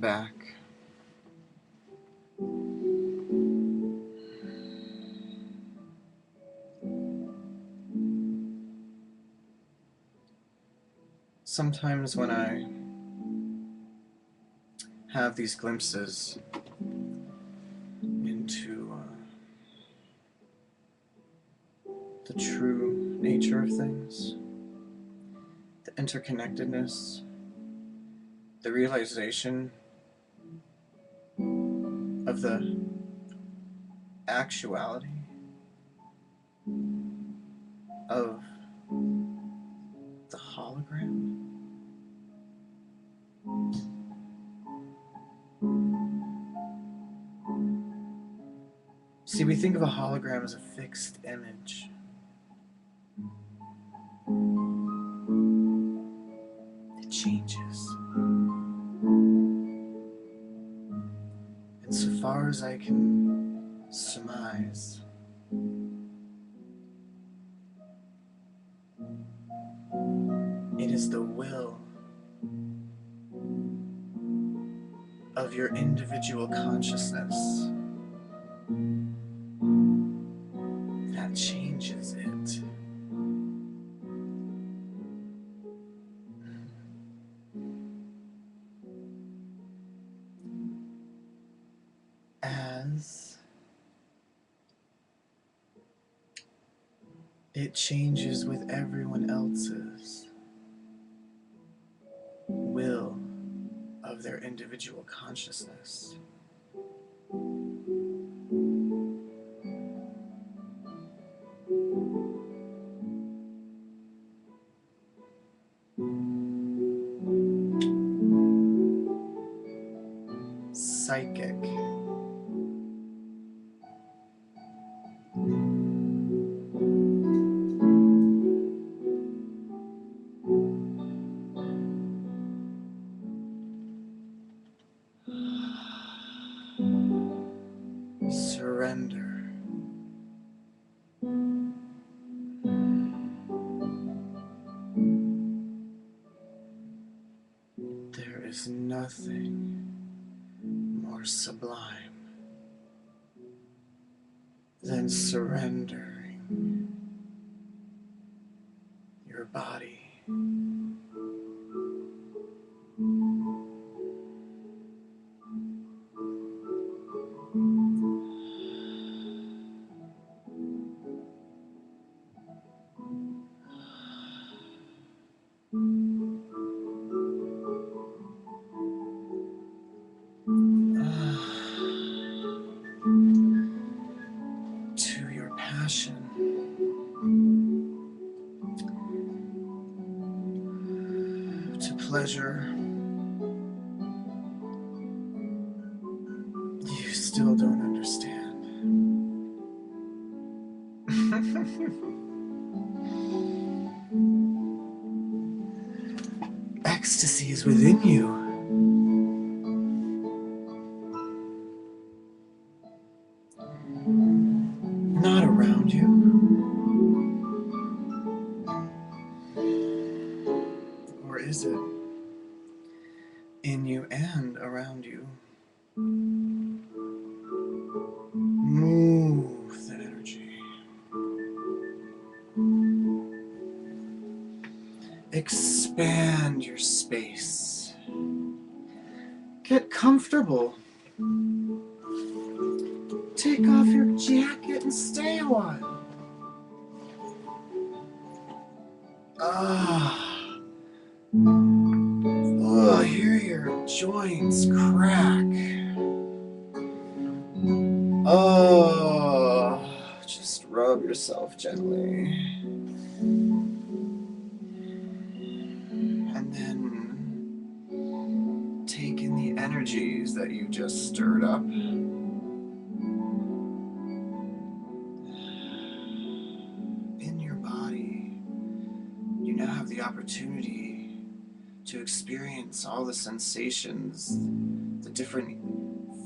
back. Sometimes when I have these glimpses into the true nature of things, the interconnectedness, the realization of the actuality of the hologram. See, we think of a hologram as a fixed image. It changes. And so far as I can surmise, it is the will of your individual consciousness that changes it. As it changes with everyone else's will of their individual consciousness. Psychic. Surrender. There is nothing more sublime than surrendering your body. To your passion. To pleasure. You still don't understand. Ecstasy is within you. Not around you. Or is it in you and around you? Move that energy. Expand your space. Get comfortable. Take off your jacket and stay a while. Oh, hear your joints crack. Oh, just rub yourself gently. And then take in the energies that you just stirred up. The opportunity to experience all the sensations, the different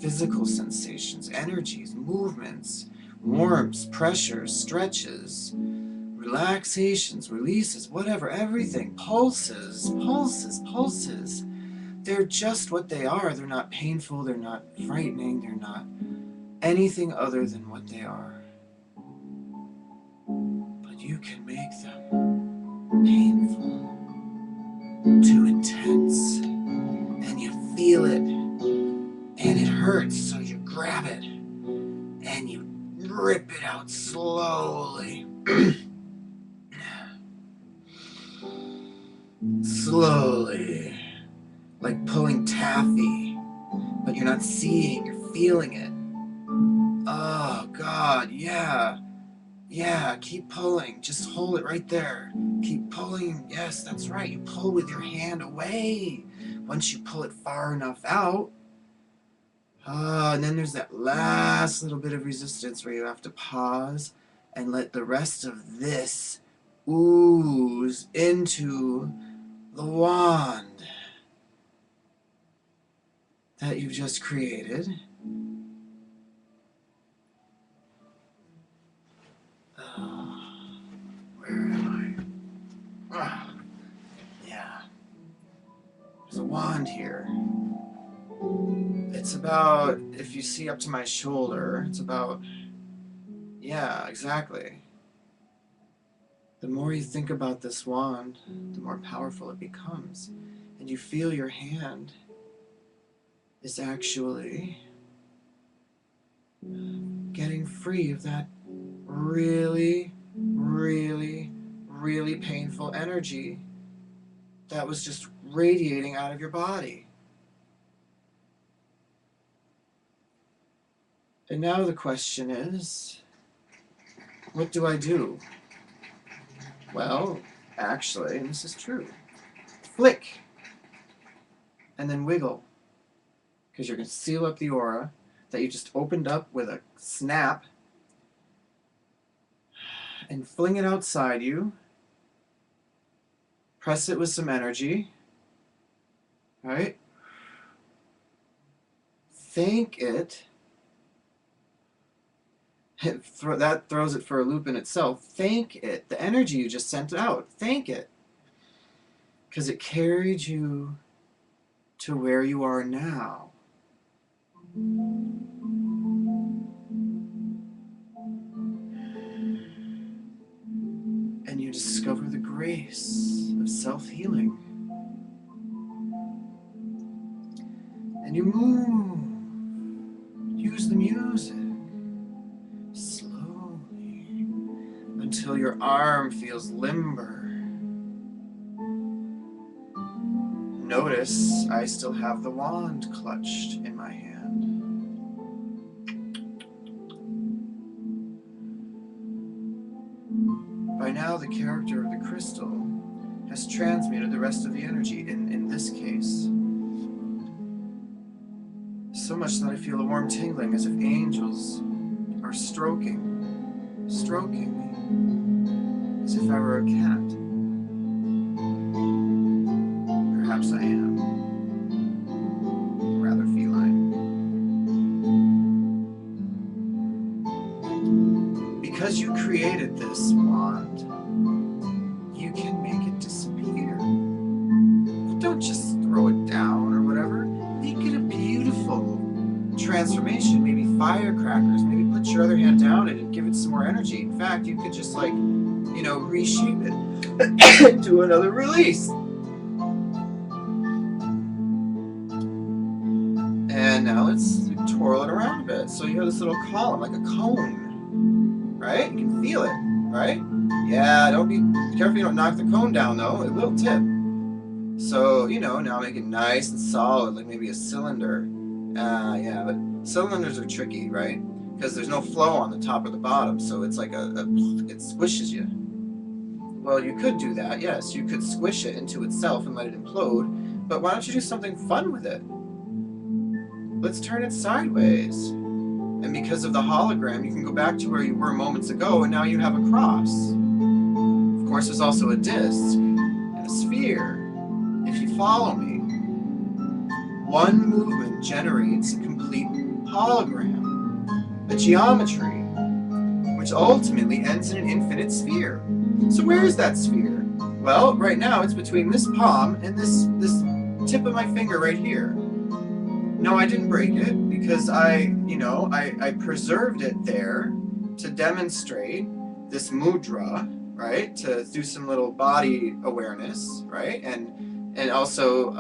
physical sensations, energies, movements, warmths, pressures, stretches, relaxations, releases, whatever, everything, pulses, pulses, pulses. they're just what they are. They're not painful, they're not frightening, they're not anything other than what they are. But you can make them painful, too intense, and you feel it, and it hurts, so you grab it, and you rip it out slowly. Slowly, like pulling taffy, but you're not seeing, you're feeling it. Oh, God, yeah. Yeah, keep pulling. Just hold it right there. Keep pulling. Yes, that's right. You pull with your hand away. Once you pull it far enough out, and then there's that last little bit of resistance where you have to pause and let the rest of this ooze into the wand that you've just created. Where am I? Yeah. There's a wand here. It's about, if you see up to my shoulder, it's about, yeah, exactly. The more you think about this wand, the more powerful it becomes. And you feel your hand is actually getting free of that really, really, really painful energy that was just radiating out of your body. And now the question is, what do I do? Well, actually, and this is true, flick, and then wiggle, because you're going to seal up the aura that you just opened up with a snap, and fling it outside you. Press it with some energy, right? Thank it. That throws it for a loop in itself. Thank it. The energy you just sent out. Thank it. Because it carried you to where you are now. And you discover the grace of self-healing. And you move. Use the music. Slowly. Until your arm feels limber. Notice I still have the wand clutched in my hand. By now, the character of the crystal has transmuted the rest of the energy, in this case. So much that I feel a warm tingling as if angels are stroking me, as if I were a cat. Perhaps I am. Rather feline. Because you created this wand, you can make it disappear. But don't just throw it down or whatever. Make it a beautiful transformation. Maybe firecrackers. Maybe put your other hand down it and give it some more energy. In fact, you could just reshape it and do another release. And now let's twirl it around a bit. So you have this little column, like a cone, right? You can feel it, right? Yeah, be careful you don't knock the cone down though, it will tip. So, now make it nice and solid, like maybe a cylinder. Yeah, but cylinders are tricky, right? Because there's no flow on the top or the bottom, so it's like it squishes you. Well, you could do that, yes. You could squish it into itself and let it implode, but why don't you do something fun with it? Let's turn it sideways. And because of the hologram, you can go back to where you were moments ago, and now you have a cross. Of course, there's also a disc and a sphere. If you follow me, one movement generates a complete hologram, a geometry, which ultimately ends in an infinite sphere. So where is that sphere? Well, right now it's between this palm and this tip of my finger right here. No, I didn't break it because I preserved it there to demonstrate this mudra, right? To do some little body awareness, right? And also,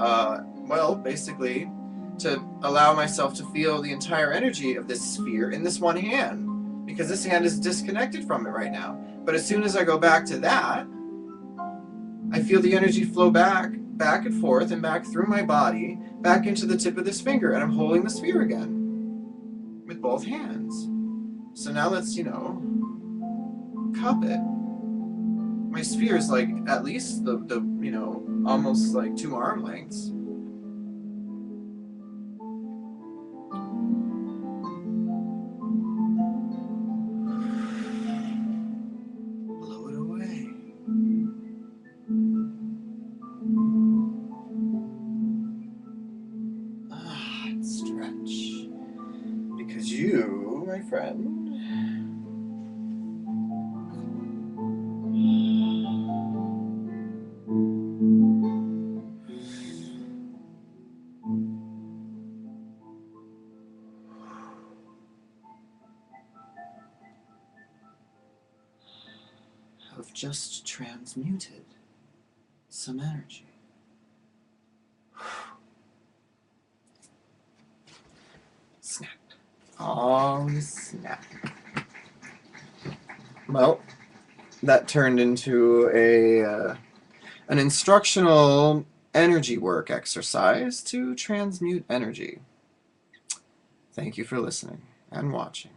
well, basically, to allow myself to feel the entire energy of this sphere in this one hand, because this hand is disconnected from it right now. But as soon as I go back to that, I feel the energy flow back and forth and back through my body, back into the tip of this finger, and I'm holding the sphere again with both hands. So now let's, cup it. My sphere is like at least the almost like 2 arm lengths. Blow it away. Stretch. Because you, my friend, have just transmuted some energy. Snap. Oh, snap. Well, that turned into an instructional energy work exercise to transmute energy. Thank you for listening and watching.